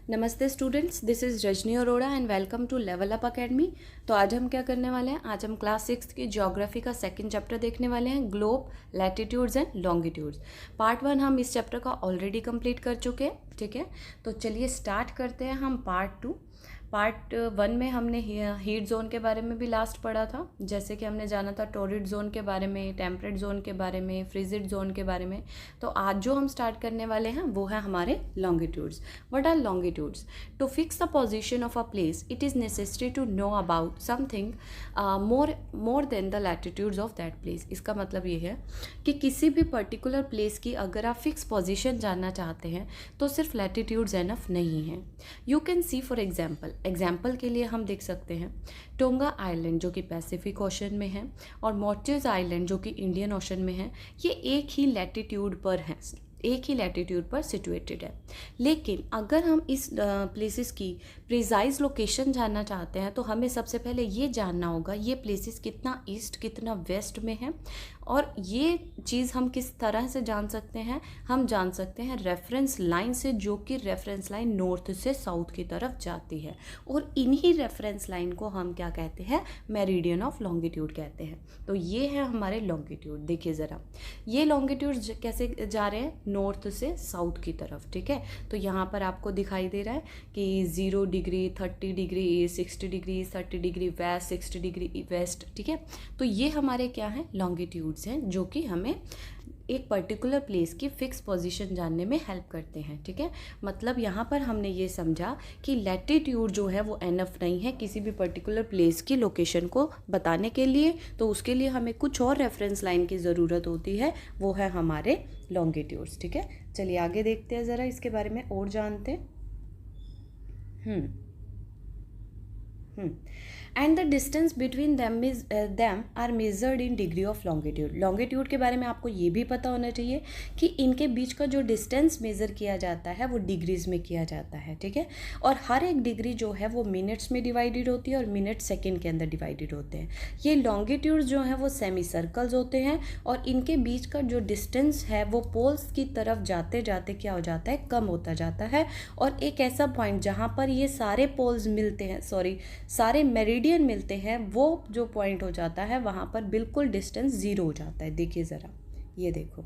नमस्ते students, this is Rajni Arora and welcome to Level Up Academy. तो आज हम क्या करने वाले हैं? आज हम क्लास 6 की ज्योग्राफी का सेकंड चैप्टर देखने वाले हैं, globe, latitudes and longitudes. Part 1 हम इस चैप्टर का ऑलरेडी कंप्लीट कर चुके हैं, ठीक है। तो चलिए स्टार्ट करते हैं हम पार्ट 2। पार्ट 1 में हमने हीट जोन के बारे में भी लास्ट पढ़ा था, जैसे कि हमने जाना था टोरिड जोन के बारे में, टेम्परेट जोन के बारे में, फ्रिजिड जोन के बारे में। तो आज जो हम स्टार्ट करने वाले हैं वो है हमारे longitudes. What are longitudes? To fix the position of a place it is necessary to know about something more than the latitudes of that place. इसका मतलब ये है कि किसी भी पर्टिकुलर प्लेस की अगर आप फिक्स पोजीशन जानना चाहते हैं तो सिर्फ लैटिट्यूड्स एनफ नहीं है। You can see for example के लिए हम देख सकते हैं टोंगा आइलैंड जो कि पैसिफिक ओशन में है और मॉर्टिज आइलैंड जो कि इंडियन ओशन में है। ये एक ही लैटिट्यूड पर सिचुएटेड है। लेकिन अगर हम इस प्लेसेस की प्रिसाइज लोकेशन जानना चाहते हैं तो हमें सबसे पहले ये जानना होगा ये प्लेसेस कितना ईस्ट कितना वेस्ट में है। और ये चीज़ हम किस तरह से जान सकते हैं? हम जान सकते हैं रेफरेंस लाइन से, जो कि रेफरेंस लाइन नॉर्थ से साउथ की तरफ जाती है। और इन्हीं रेफरेंस लाइन को हम क्या कहते हैं? मेरिडियन ऑफ लॉन्गिट्यूड कहते हैं। तो ये है हमारे लॉन्गिट्यूड। देखिए ज़रा, ये लॉन्गिट्यूड कैसे जा रहे हैं? नॉर्थ से साउथ की तरफ, ठीक है। तो यहाँ पर आपको दिखाई दे रहा है कि 0 degree, 30 degree, 60 degree, 30 degree west, 60 degree west, ठीक है। तो ये हमारे क्या हैं? लॉन्गिट्यूड्स हैं, जो कि हमें एक पर्टिकुलर प्लेस की फिक्स पोजीशन जानने में हेल्प करते हैं, ठीक है। मतलब यहाँ पर हमने ये समझा कि लैटिट्यूड जो है वो एनफ नहीं है किसी भी पर्टिकुलर प्लेस की लोकेशन को बताने के लिए। तो उसके लिए हमें कुछ और रेफरेंस लाइन की ज़रूरत होती है, वो है हमारे लॉन्गिट्यूड्स, ठीक है। चलिए आगे देखते हैं, ज़रा इसके बारे में और जानते हैं। And the distance between them are measured in degree of longitude. Longitude के बारे में आपको ये भी पता होना चाहिए कि इनके बीच का जो डिस्टेंस मेज़र किया जाता है वो डिग्रीज में किया जाता है, ठीक है। और हर एक डिग्री जो है वो मिनट्स में डिवाइडेड होती है और मिनट सेकेंड के अंदर डिवाइडेड होते हैं। ये लॉन्गिट्यूड जो हैं वो सेमी सर्कल्स होते हैं और इनके बीच का जो डिस्टेंस है वो पोल्स की तरफ जाते जाते क्या हो जाता है? कम होता जाता है। और एक ऐसा पॉइंट जहाँ पर ये सारे पोल्स मिलते हैं, सारे मेरिडियन मिलते हैं, वो जो पॉइंट हो जाता है वहाँ पर बिल्कुल डिस्टेंस 0 हो जाता है। देखिए ज़रा, ये देखो,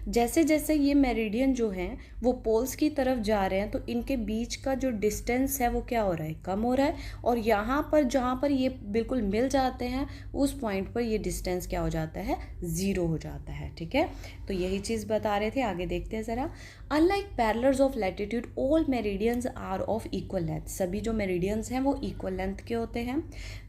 जैसे जैसे ये मेरिडियन जो हैं वो पोल्स की तरफ जा रहे हैं तो इनके बीच का जो डिस्टेंस है वो क्या हो रहा है? कम हो रहा है। और यहाँ पर जहाँ पर ये बिल्कुल मिल जाते हैं उस पॉइंट पर ये डिस्टेंस क्या हो जाता है? 0 हो जाता है, ठीक है। तो यही चीज़ बता रहे थे, आगे देखते हैं ज़रा। Unlike parallels of latitude all meridians are of equal length. सभी जो मेरिडियंस हैं वो इक्वल लेंथ के होते हैं।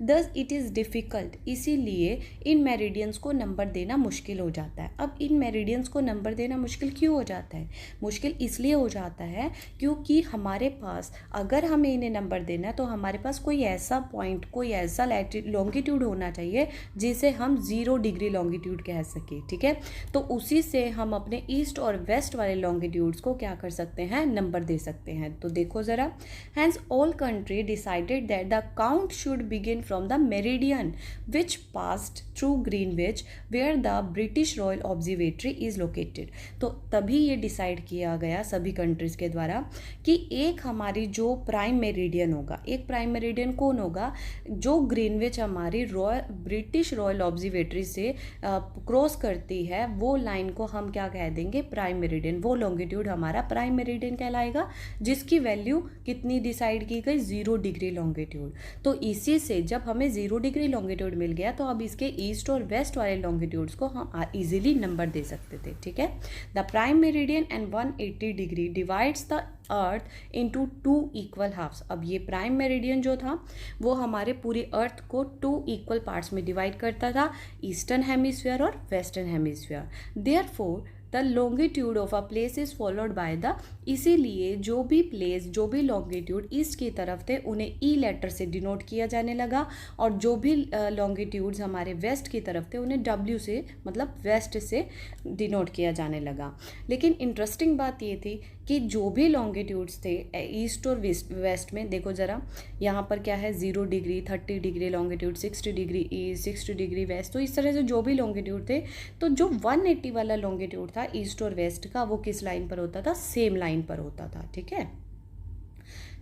दस इट इज़ डिफ़िकल्ट, इसीलिए इन मेरिडियंस को नंबर देना मुश्किल हो जाता है। अब इन मेरिडियंस को नंबर देना मुश्किल क्यों हो जाता है? मुश्किल इसलिए हो जाता है क्योंकि हमारे पास अगर हमें इन्हें नंबर देना है तो हमारे पास कोई ऐसा पॉइंट, कोई ऐसा लॉन्गिट्यूड होना चाहिए जिसे हम 0 डिग्री लॉन्गिट्यूड कह सके, ठीक है। तो उसी से हम अपने ईस्ट और वेस्ट वाले लॉन्गिट्यूड्स को क्या कर सकते हैं? नंबर दे सकते हैं। तो देखो ज़रा, hence all country decided that the count should begin from the meridian which passed through Greenwich where the British Royal Observatory is located. तो तभी ये डिसाइड किया गया सभी कंट्रीज़ के द्वारा कि एक हमारी जो प्राइम मेरिडियन होगा, एक प्राइम मेरिडियन कौन होगा? जो ग्रीनविच हमारी ब्रिटिश रॉयल ऑब्जर्वेटरी से क्रॉस करती है, वो लाइन को हम क्या कह देंगे? Prime meridian. वो लॉन्गिट्यूड हमारा प्राइम मेरिडियन कहलाएगा, जिसकी वैल्यू कितनी डिसाइड की गई? 0 डिग्री लॉन्गिट्यूड। तो इसी से जब हमें 0 डिग्री लॉन्गिट्यूड मिल गया तो अब इसके ईस्ट और वेस्ट वाले लॉन्गिट्यूड्स को हम इजीली नंबर दे सकते थे, ठीक है। The prime meridian and 180 degree divides the earth into 2 equal halfs. अब ये प्राइम मेरिडियन जो था वो हमारे पूरी अर्थ को 2 इक्वल पार्ट्स में डिवाइड करता था, ईस्टर्न हेमिस्फीयर और western hemisphere. Therefore the longitude of a place is followed by the, इसीलिए जो भी प्लेस, जो भी लॉन्गिट्यूड ईस्ट की तरफ थे उन्हें ई लेटर से डिनोट किया जाने लगा और जो भी लॉन्गिट्यूड्स हमारे वेस्ट की तरफ थे उन्हें डब्ल्यू से, मतलब वेस्ट से डिनोट किया जाने लगा। लेकिन इंटरेस्टिंग बात ये थी कि जो भी लॉन्गिट्यूड्स थे ईस्ट और वेस्ट में, देखो ज़रा यहाँ पर क्या है? 0 degree, 30 degree longitude, 60 degree east, 60 degree west. तो इस तरह से जो भी लॉन्गिट्यूड थे, तो जो 180 वाला लॉन्गिट्यूड था ईस्ट और वेस्ट का, वो किस लाइन पर होता था? सेम लाइन पर होता था, ठीक है।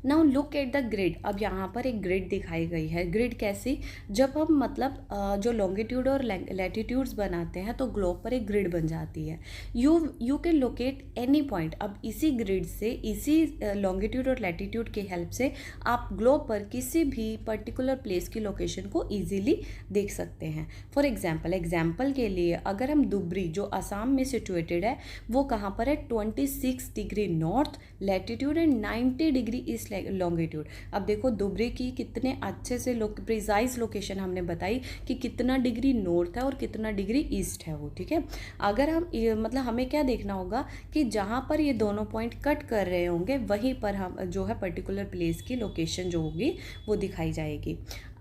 Now look at the grid. अब यहाँ पर एक ग्रिड दिखाई गई है। ग्रिड कैसी? जब हम मतलब जो लॉन्गिट्यूड और लैटिट्यूड्स बनाते हैं तो ग्लोब पर एक ग्रिड बन जाती है। You can locate any point. अब इसी ग्रिड से, इसी लॉन्गिट्यूड और लैटिट्यूड की हेल्प से आप ग्लोब पर किसी भी पर्टिकुलर प्लेस की लोकेशन को ईजिली देख सकते हैं। फॉर एग्जाम्पल के लिए अगर हम दुबरी जो असम में सिचुएटेड है वो कहाँ पर है? 26 degree north latitude and 90 degree east longitude. अब देखो दुबरी की कितने अच्छे से प्रिसाइज लोकेशन हमने बताई कि कितना डिग्री नॉर्थ है और कितना डिग्री ईस्ट है वो, ठीक है। अगर हम मतलब हमें क्या देखना होगा कि जहाँ पर ये दोनों पॉइंट कट कर रहे होंगे वहीं पर हम जो है पर्टिकुलर प्लेस की लोकेशन जो होगी वो दिखाई जाएगी।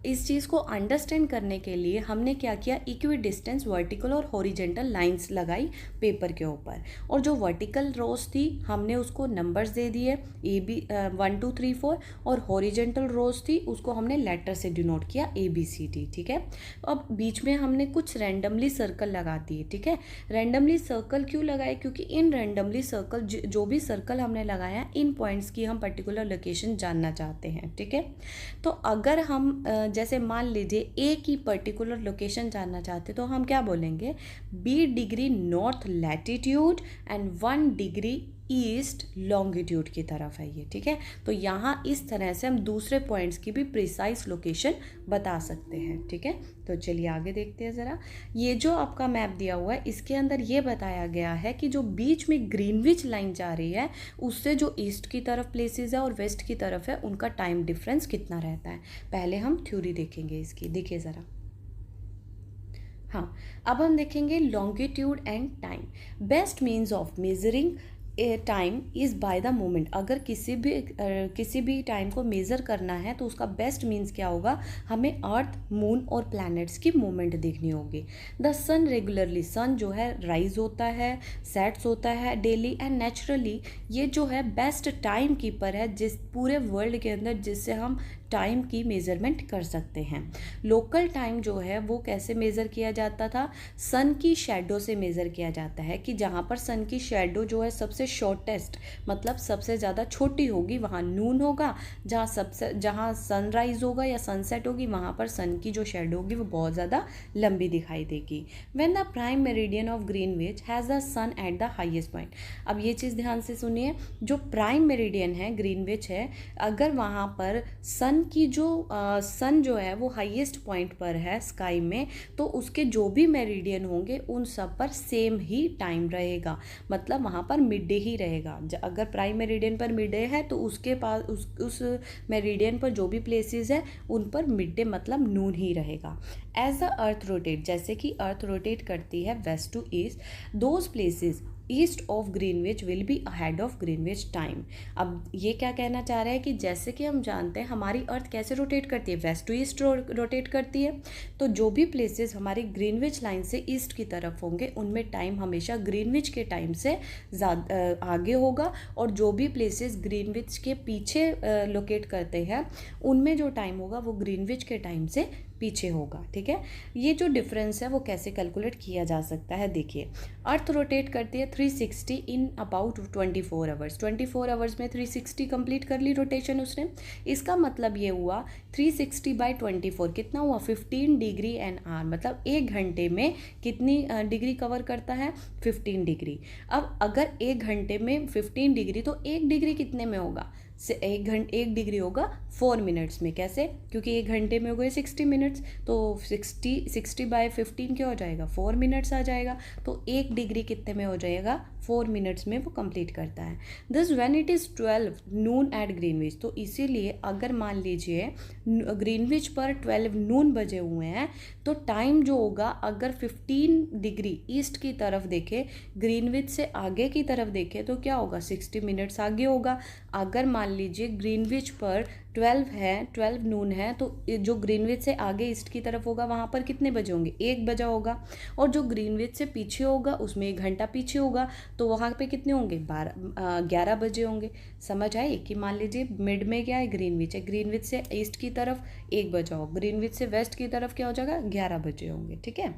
इस चीज़ को अंडरस्टैंड करने के लिए हमने क्या किया, इक्वी डिस्टेंस वर्टिकल और हॉरिजेंटल लाइंस लगाई पेपर के ऊपर, और जो वर्टिकल रोज थी हमने उसको नंबर्स दे दिए AB 1 2 3 4, और हॉरिजेंटल रोज थी उसको हमने लेटर से डिनोट किया ABCD, ठीक है। अब बीच में हमने कुछ रैंडमली सर्कल लगा दिए, ठीक है। रैंडमली सर्कल क्यों लगाए? क्योंकि इन रैंडमली सर्कल जो भी सर्कल हमने लगाया इन पॉइंट्स की हम पर्टिकुलर लोकेशन जानना चाहते हैं, ठीक है। तो अगर हम जैसे मान लीजिए ए की पर्टिकुलर लोकेशन जानना चाहते तो हम क्या बोलेंगे, B degree north latitude and 1 degree east longitude की तरफ है ये, ठीक है। तो यहाँ इस तरह से हम दूसरे पॉइंट्स की भी प्रिसाइज लोकेशन बता सकते हैं, ठीक है। तो चलिए आगे देखते हैं ज़रा। ये जो आपका मैप दिया हुआ है इसके अंदर ये बताया गया है कि जो बीच में ग्रीनविच लाइन जा रही है उससे जो ईस्ट की तरफ प्लेसेस है और वेस्ट की तरफ है उनका टाइम डिफरेंस कितना रहता है। पहले हम थ्योरी देखेंगे इसकी, देखिए ज़रा। हाँ, अब हम देखेंगे longitude and time. Best means of measuring time is by the moment. अगर किसी भी टाइम को मेज़र करना है तो उसका बेस्ट मीन्स क्या होगा, हमें अर्थ, मून और प्लैनेट्स की मूवमेंट देखनी होगी। द सन रेगुलरली, सन जो है राइज होता है, सेट्स होता है डेली एंड नेचुरली। ये जो है बेस्ट टाइम कीपर है जिस पूरे वर्ल्ड के अंदर जिससे हम टाइम की मेज़रमेंट कर सकते हैं। लोकल टाइम जो है वो कैसे मेज़र किया जाता था, सन की शैडो से मेज़र किया जाता है कि जहाँ पर सन की शैडो जो है सबसे शॉर्टेस्ट मतलब सबसे ज़्यादा छोटी होगी वहाँ नून होगा, जहाँ सनराइज होगा या सनसेट होगी वहाँ पर सन की जो शैडो होगी वो बहुत ज़्यादा लंबी दिखाई देगी। When the prime meridian of Greenwich has the sun at the highest point. अब ये चीज़ ध्यान से सुनिए, जो प्राइम मेरिडियन है ग्रीनविच है, अगर वहाँ पर सन जो है वो हाईएस्ट पॉइंट पर है स्काई में, तो उसके जो भी मेरिडियन होंगे उन सब पर सेम ही टाइम रहेगा, मतलब वहाँ पर मिड डे ही रहेगा। अगर प्राइम मेरिडियन पर मिड डे है तो उसके पास उस मेरिडियन पर जो भी प्लेसेस है उन पर मिड डे मतलब नून ही रहेगा। एज द अर्थ रोटेट, जैसे कि अर्थ रोटेट करती है west to east, those places east of Greenwich will be ahead of Greenwich time. अब ये क्या कहना चाह रहा है कि जैसे कि हम जानते हैं हमारी अर्थ कैसे रोटेट करती है, वेस्ट टू ईस्ट रोटेट करती है, तो जो भी प्लेसेस हमारी ग्रीनविच लाइन से ईस्ट की तरफ होंगे उनमें टाइम हमेशा ग्रीनविच के टाइम से ज़्यादा आगे होगा, और जो भी प्लेसेस ग्रीनविच के पीछे लोकेट करते हैं उनमें जो टाइम होगा वो ग्रीनविच के टाइम से पीछे होगा, ठीक है। ये जो डिफरेंस है वो कैसे कैलकुलेट किया जा सकता है, देखिए। अर्थ रोटेट करती है 360 इन अबाउट 24 आवर्स। 24 आवर्स में 360 कंप्लीट कर ली रोटेशन उसने। इसका मतलब ये हुआ 360/24 कितना हुआ, 15 डिग्री एन आवर, मतलब 1 घंटे में कितनी डिग्री कवर करता है, 15 डिग्री। अब अगर 1 घंटे में 15 डिग्री तो 1 डिग्री कितने में होगा, से 1 डिग्री होगा 4 मिनट्स में। कैसे? क्योंकि 1 घंटे में हो गए 60 मिनट्स, तो 60/15 क्या हो जाएगा, 4 मिनट्स आ जाएगा। तो 1 डिग्री कितने में हो जाएगा, 4 मिनट्स में वो कंप्लीट करता है। This when it is 12 noon at Greenwich, तो इसीलिए अगर मान लीजिए ग्रीनविच पर 12 नून बजे हुए हैं तो टाइम जो होगा अगर 15 डिग्री ईस्ट की तरफ देखे, ग्रीनविच से आगे की तरफ देखे तो क्या होगा, 60 मिनट्स आगे होगा। अगर मान लीजिए ग्रीनविच पर 12 नून है तो जो ग्रीनविच से आगे ईस्ट की तरफ होगा वहाँ पर कितने बजे होंगे, 1 बजा होगा, और जो ग्रीनविच से पीछे होगा उसमें 1 घंटा पीछे होगा तो वहाँ पे कितने होंगे, 11 बजे होंगे। समझ आए कि मान लीजिए मिड में क्या है, ग्रीनविच है, ग्रीनविच से ईस्ट की तरफ 1 बजा हो, ग्रीनविच से वेस्ट की तरफ क्या हो जाएगा, 11 बजे होंगे, ठीक है।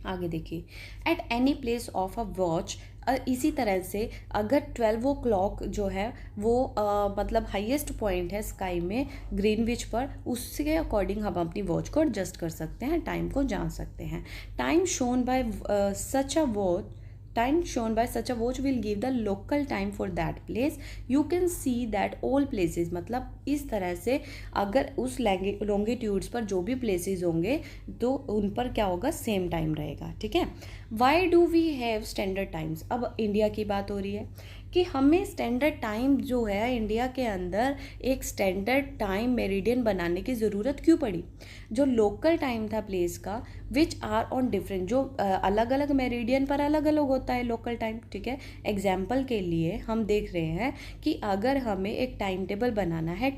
आगे देखिए, at any place of a watch इसी तरह से अगर 12 ओ क्लॉक जो है वो मतलब हाईएस्ट पॉइंट है स्काई में ग्रीनविच पर, उसके अकॉर्डिंग हम अपनी वॉच को एडजस्ट कर सकते हैं, टाइम को जान सकते हैं। Time shown by such a watch time shown by such a watch will give the local time for that place. You can see that all places, मतलब इस तरह से अगर उस लॉन्गिट्यूड्स पर जो भी प्लेसेस होंगे तो उन पर क्या होगा, सेम टाइम रहेगा। ठीक है। Why do we have standard times? अब इंडिया की बात हो रही है कि हमें स्टैंडर्ड टाइम जो है इंडिया के अंदर एक स्टैंडर्ड टाइम मेरिडियन बनाने की ज़रूरत क्यों पड़ी? जो लोकल टाइम था प्लेस का, विच आर ऑन डिफरेंट, जो अलग अलग मेरिडियन पर अलग अलग होता है लोकल टाइम। ठीक है। एग्जाम्पल के लिए हम देख रहे हैं कि अगर हमें एक टाइम टेबल बनाना है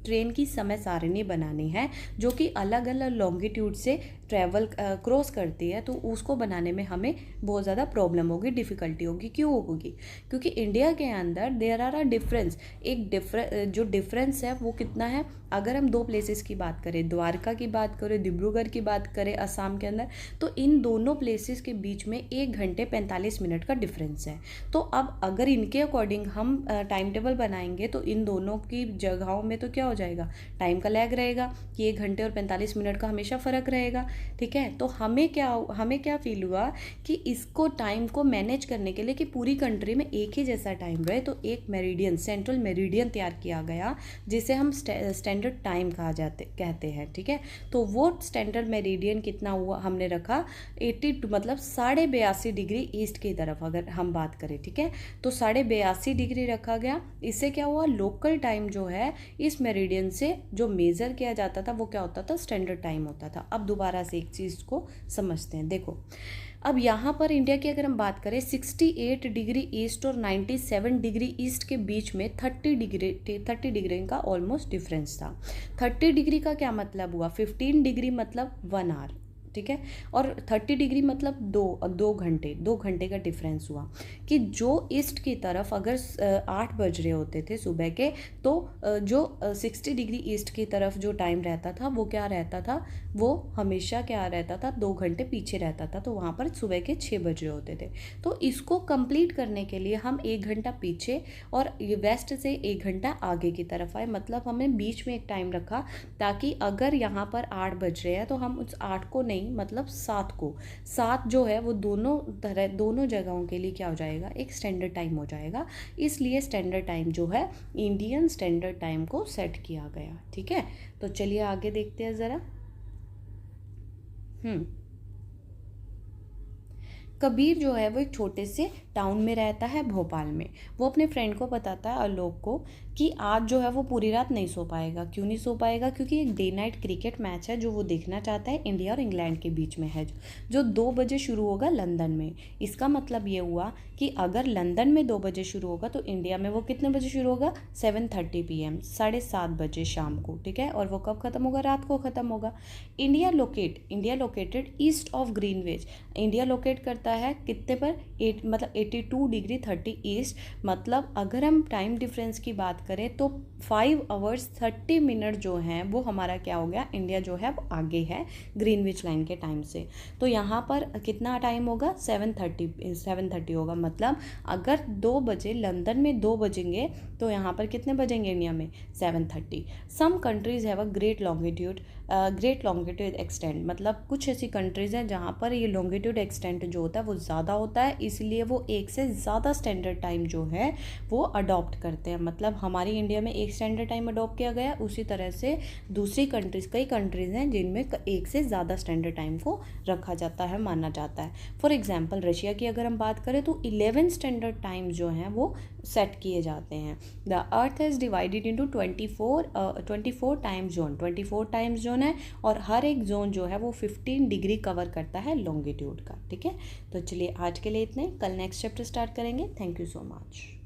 ट्रेन की समय सारिणी बनानी है जो कि अलग अलग लॉन्गिट्यूड से ट्रैवल क्रॉस करती है, तो उसको बनाने में हमें बहुत ज़्यादा प्रॉब्लम होगी, डिफ़िकल्टी होगी। क्यों होगी? क्योंकि इंडिया के अंदर देयर आर अ डिफरेंस, जो डिफरेंस है वो कितना है? अगर हम दो प्लेसेस की बात करें, द्वारका की बात करें, डिब्रूगढ़ की बात करें असम के अंदर, तो इन दोनों प्लेसेस के बीच में 1 घंटे 45 मिनट का डिफरेंस है। तो अब अगर इनके अकॉर्डिंग हम टाइम टेबल बनाएंगे तो इन दोनों की जगहों में तो क्या हो जाएगा, टाइम का लैग रहेगा कि 1 घंटे और 45 मिनट का हमेशा फ़र्क रहेगा। ठीक है। तो हमें क्या फील हुआ कि इसको टाइम को मैनेज करने के लिए कि पूरी कंट्री में एक ही जैसा टाइम रहे, तो एक मेरिडियन, सेंट्रल मेरिडियन तैयार किया गया जिसे हम स्टैंडर्ड टाइम कहते हैं। ठीक है। तो वो स्टैंडर्ड मेरिडियन कितना हुआ, हमने रखा 82, मतलब 82.5 डिग्री ईस्ट की तरफ अगर हम बात करें। ठीक है। तो 82.5 डिग्री रखा गया। इससे क्या हुआ, लोकल टाइम जो है इस मेरिडियन से जो मेज़र किया जाता था वो क्या होता था, स्टैंडर्ड टाइम होता था। अब दोबारा से एक चीज़ को समझते हैं। देखो, अब यहाँ पर इंडिया की अगर हम बात करें 68 डिग्री ईस्ट और 97 डिग्री ईस्ट के बीच में 30 डिग्री का ऑलमोस्ट डिफरेंस था। 30 डिग्री का क्या मतलब हुआ, 15 डिग्री मतलब 1 आवर। ठीक है। और 30 डिग्री मतलब 2 घंटे का डिफरेंस हुआ कि जो ईस्ट की तरफ अगर 8 बज रहे होते थे सुबह के, तो जो 60 डिग्री ईस्ट की तरफ जो टाइम रहता था वो क्या रहता था, वो हमेशा क्या रहता था, 2 घंटे पीछे रहता था। तो वहाँ पर सुबह के 6 बज रहे होते थे। तो इसको कंप्लीट करने के लिए हम 1 घंटा पीछे और वेस्ट से 1 घंटा आगे की तरफ आए, मतलब हमें बीच में एक टाइम रखा ताकि अगर यहाँ पर 8 बज रहे हैं तो हम उस 8 को नहीं, मतलब 7 जो है वो दोनों जगहों के लिए क्या हो जाएगा, एक स्टैंडर्ड टाइम हो जाएगा। इसलिए स्टैंडर्ड टाइम जो है इंडियन स्टैंडर्ड टाइम को सेट किया गया। ठीक है। तो चलिए आगे देखते हैं ज़रा। कबीर जो है वो एक छोटे से टाउन में रहता है, भोपाल में। वो अपने फ्रेंड को बताता है, आलोक को, कि आज जो है वो पूरी रात नहीं सो पाएगा। क्यों नहीं सो पाएगा? क्योंकि एक डे नाइट क्रिकेट मैच है जो वो देखना चाहता है, इंडिया और इंग्लैंड के बीच में है, जो 2 बजे शुरू होगा लंदन में। इसका मतलब ये हुआ कि अगर लंदन में 2 बजे शुरू होगा तो इंडिया में वो कितने बजे शुरू होगा, 7:30 PM, 7:30 बजे शाम को। ठीक है। और वो कब ख़त्म होगा, रात को ख़त्म होगा। India located east of Greenwich. India locate करता है कितने पर, 82 डिग्री 30 ईस्ट। मतलब अगर हम टाइम डिफरेंस की बात करें तो 5 आवर्स 30 मिनट जो हैं वो हमारा क्या हो गया, इंडिया जो है वो आगे है ग्रीनविच लाइन के टाइम से। तो यहाँ पर कितना टाइम होगा, 7:30 होगा। मतलब अगर 2 बजे लंदन में 2 बजेंगे तो यहाँ पर कितने बजेंगे इंडिया में, 7:30। Some countries have a great longitude extent. मतलब कुछ ऐसी कंट्रीज़ हैं जहाँ पर ये लॉन्गिट्यूड एक्सटेंट जो होता है वो ज़्यादा होता है, इसलिए वो एक से ज़्यादा स्टैंडर्ड टाइम जो है वो अडॉप्ट करते हैं। मतलब हमारी इंडिया में एक स्टैंडर्ड टाइम अडॉप्ट किया गया, उसी तरह से दूसरी कई कंट्रीज़ हैं जिनमें एक से ज़्यादा स्टैंडर्ड टाइम को रखा जाता है, माना जाता है। फॉर एग्जाम्पल रशिया की अगर हम बात करें तो 11 स्टैंडर्ड टाइम जो हैं वो सेट किए जाते हैं। The earth has divided into 24 time zone है, और हर एक जोन जो है वो 15 डिग्री कवर करता है लॉन्गिट्यूड का। ठीक है। तो चलिए आज के लिए इतने, कल नेक्स्ट चैप्टर स्टार्ट करेंगे। Thank you so much.